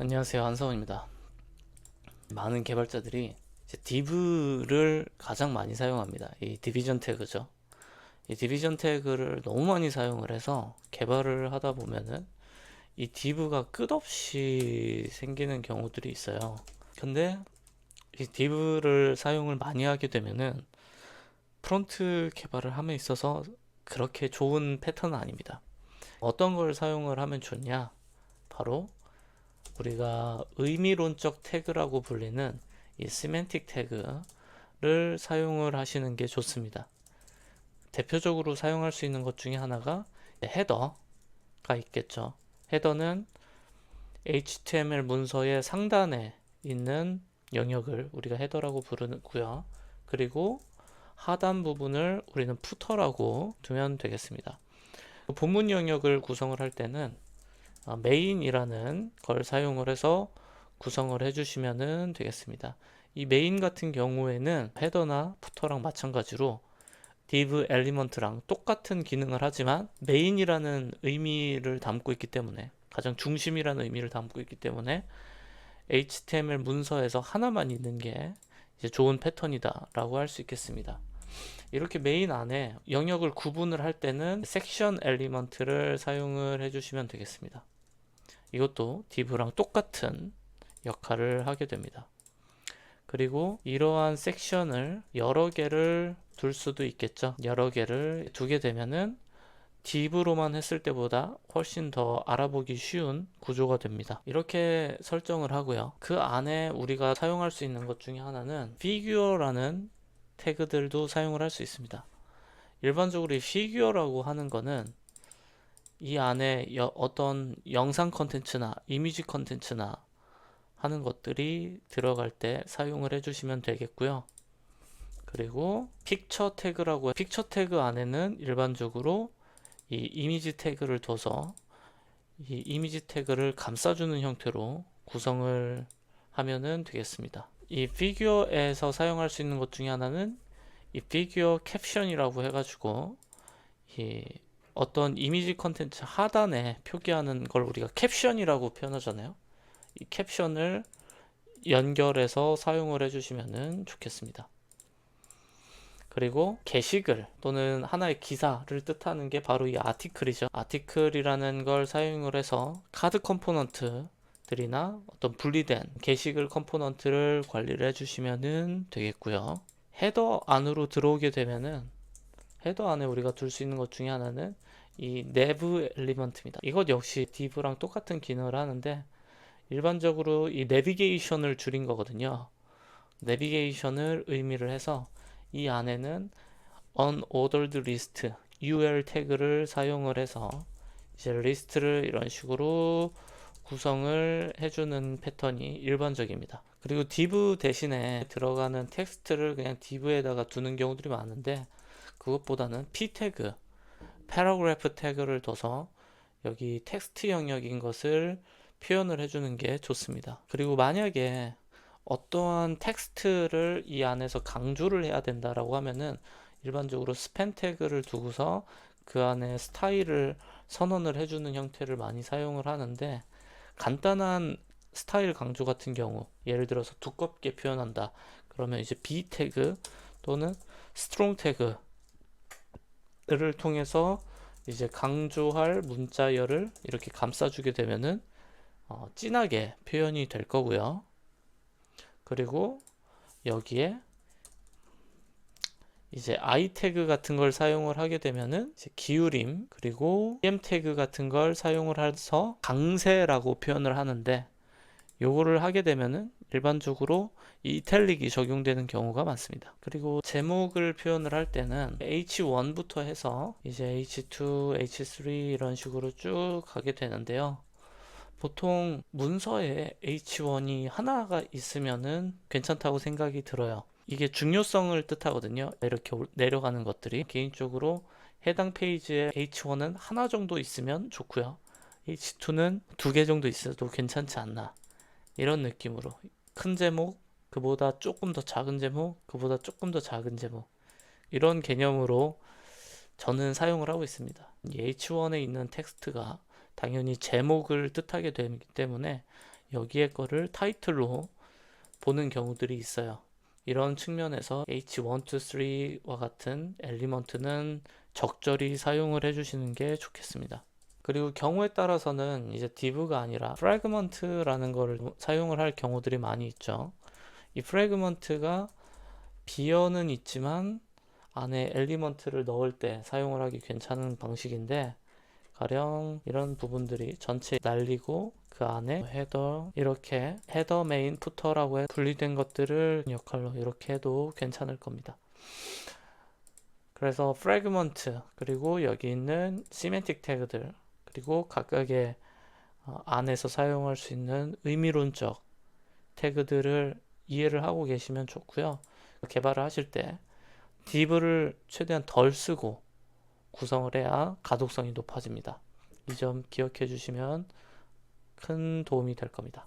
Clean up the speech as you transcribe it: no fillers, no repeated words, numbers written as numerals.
안녕하세요, 한성훈입니다. 많은 개발자들이 이제 div를 가장 많이 사용합니다. 이 디비전 태그죠. 이 디비전 태그를 너무 많이 사용을 해서 개발을 하다 보면은 이 div가 끝없이 생기는 경우들이 있어요. 근데 이 div를 사용을 많이 하게 되면은 프론트 개발을 함에 있어서 그렇게 좋은 패턴은 아닙니다. 어떤 걸 사용을 하면 좋냐? 바로 우리가 의미론적 태그라고 불리는 이 시멘틱 태그를 사용을 하시는 게 좋습니다. 대표적으로 사용할 수 있는 것 중에 하나가 헤더가 있겠죠. 헤더는 HTML 문서의 상단에 있는 영역을 우리가 헤더라고 부르고요. 그리고 하단 부분을 우리는 푸터라고 두면 되겠습니다. 본문 영역을 구성을 할 때는 메인이라는 걸 사용을 해서 구성을 해주시면 되겠습니다. 이 메인 같은 경우에는 헤더나 푸터랑 마찬가지로 div 엘리먼트랑 똑같은 기능을 하지만 메인이라는 의미를 담고 있기 때문에, 가장 중심이라는 의미를 담고 있기 때문에 HTML 문서에서 하나만 있는 게 이제 좋은 패턴이다 라고 할 수 있겠습니다. 이렇게 메인 안에 영역을 구분을 할 때는 섹션 엘리먼트를 사용을 해주시면 되겠습니다. 이것도 div랑 똑같은 역할을 하게 됩니다. 그리고 이러한 섹션을 여러 개를 둘 수도 있겠죠. 여러 개를 두게 되면은 div로만 했을 때보다 훨씬 더 알아보기 쉬운 구조가 됩니다. 이렇게 설정을 하고요. 그 안에 우리가 사용할 수 있는 것 중에 하나는 figure라는 태그들도 사용을 할 수 있습니다. 일반적으로 이 figure라고 하는 거는 이 안에 어떤 영상 컨텐츠나 이미지 컨텐츠나 하는 것들이 들어갈 때 사용을 해주시면 되겠고요. 그리고 픽처 태그라고, 픽처 태그 안에는 일반적으로 이 이미지 태그를 둬서 이 이미지 태그를 감싸주는 형태로 구성을 하면 되겠습니다. 이 피규어에서 사용할 수 있는 것 중에 하나는 이 피규어 캡션이라고 해가지고 이 어떤 이미지 컨텐츠 하단에 표기하는 걸 우리가 캡션이라고 표현하잖아요. 이 캡션을 연결해서 사용을 해주시면 좋겠습니다. 그리고 게시글 또는 하나의 기사를 뜻하는 게 바로 이 아티클이죠. 아티클이라는 걸 사용을 해서 카드 컴포넌트들이나 어떤 분리된 게시글 컴포넌트를 관리를 해주시면 되겠고요. 헤더 안으로 들어오게 되면은 헤더 안에 우리가 둘 수 있는 것 중에 하나는 이 내부 엘리먼트입니다. 이것 역시 div랑 똑같은 기능을 하는데 일반적으로 이 내비게이션을 줄인 거거든요. 내비게이션을 의미를 해서 이 안에는 unordered list UL 태그를 사용을 해서 이제 리스트를 이런 식으로 구성을 해주는 패턴이 일반적입니다. 그리고 div 대신에 들어가는 텍스트를 그냥 div에다가 두는 경우들이 많은데 그것보다는 p 태그, paragraph 태그를 둬서 여기 텍스트 영역인 것을 표현을 해주는 게 좋습니다. 그리고 만약에 어떠한 텍스트를 이 안에서 강조를 해야 된다라고 하면은 일반적으로 스팸 태그를 두고서 그 안에 스타일을 선언을 해주는 형태를 많이 사용을 하는데, 간단한 스타일 강조 같은 경우 예를 들어서 두껍게 표현한다 그러면 이제 B 태그 또는 스트롱 태그를 통해서 이제 강조할 문자열을 이렇게 감싸주게 되면은 진하게 표현이 될 거고요. 그리고 여기에 이제 I 태그 같은 걸 사용을 하게 되면은 이제 기울임 그리고 EM 태그 같은 걸 사용을 해서 강세라고 표현을 하는데, 요거를 하게 되면은 일반적으로 이 이탈릭이 적용되는 경우가 많습니다. 그리고 제목을 표현을 할 때는 H1부터 해서 이제 H2, H3 이런 식으로 쭉 가게 되는데요. 보통 문서에 H1이 하나가 있으면은 괜찮다고 생각이 들어요. 이게 중요성을 뜻하거든요. 이렇게 내려가는 것들이. 개인적으로 해당 페이지에 H1은 하나 정도 있으면 좋고요. H2는 두 개 정도 있어도 괜찮지 않나. 이런 느낌으로. 큰 제목, 그보다 조금 더 작은 제목, 그보다 조금 더 작은 제목. 이런 개념으로 저는 사용을 하고 있습니다. 이 H1에 있는 텍스트가 당연히 제목을 뜻하게 되기 때문에 여기에 거를 타이틀로 보는 경우들이 있어요. 이런 측면에서 H123와 같은 엘리먼트는 적절히 사용을 해주시는 게 좋겠습니다. 그리고 경우에 따라서는 이제 div가 아니라 fragment라는 거를 사용을 할 경우들이 많이 있죠. 이 fragment가 비어는 있지만 안에 엘리먼트를 넣을 때 사용을 하기 괜찮은 방식인데, 가령 이런 부분들이 전체 날리고 그 안에 헤더, 이렇게 헤더 메인 푸터라고 분리된 것들을 역할로 이렇게 해도 괜찮을 겁니다. 그래서 프래그먼트, 그리고 여기 있는 시멘틱 태그들, 그리고 각각의 안에서 사용할 수 있는 의미론적 태그들을 이해를 하고 계시면 좋고요. 개발을 하실 때 div를 최대한 덜 쓰고 구성을 해야 가독성이 높아집니다. 이 점 기억해 주시면 큰 도움이 될 겁니다.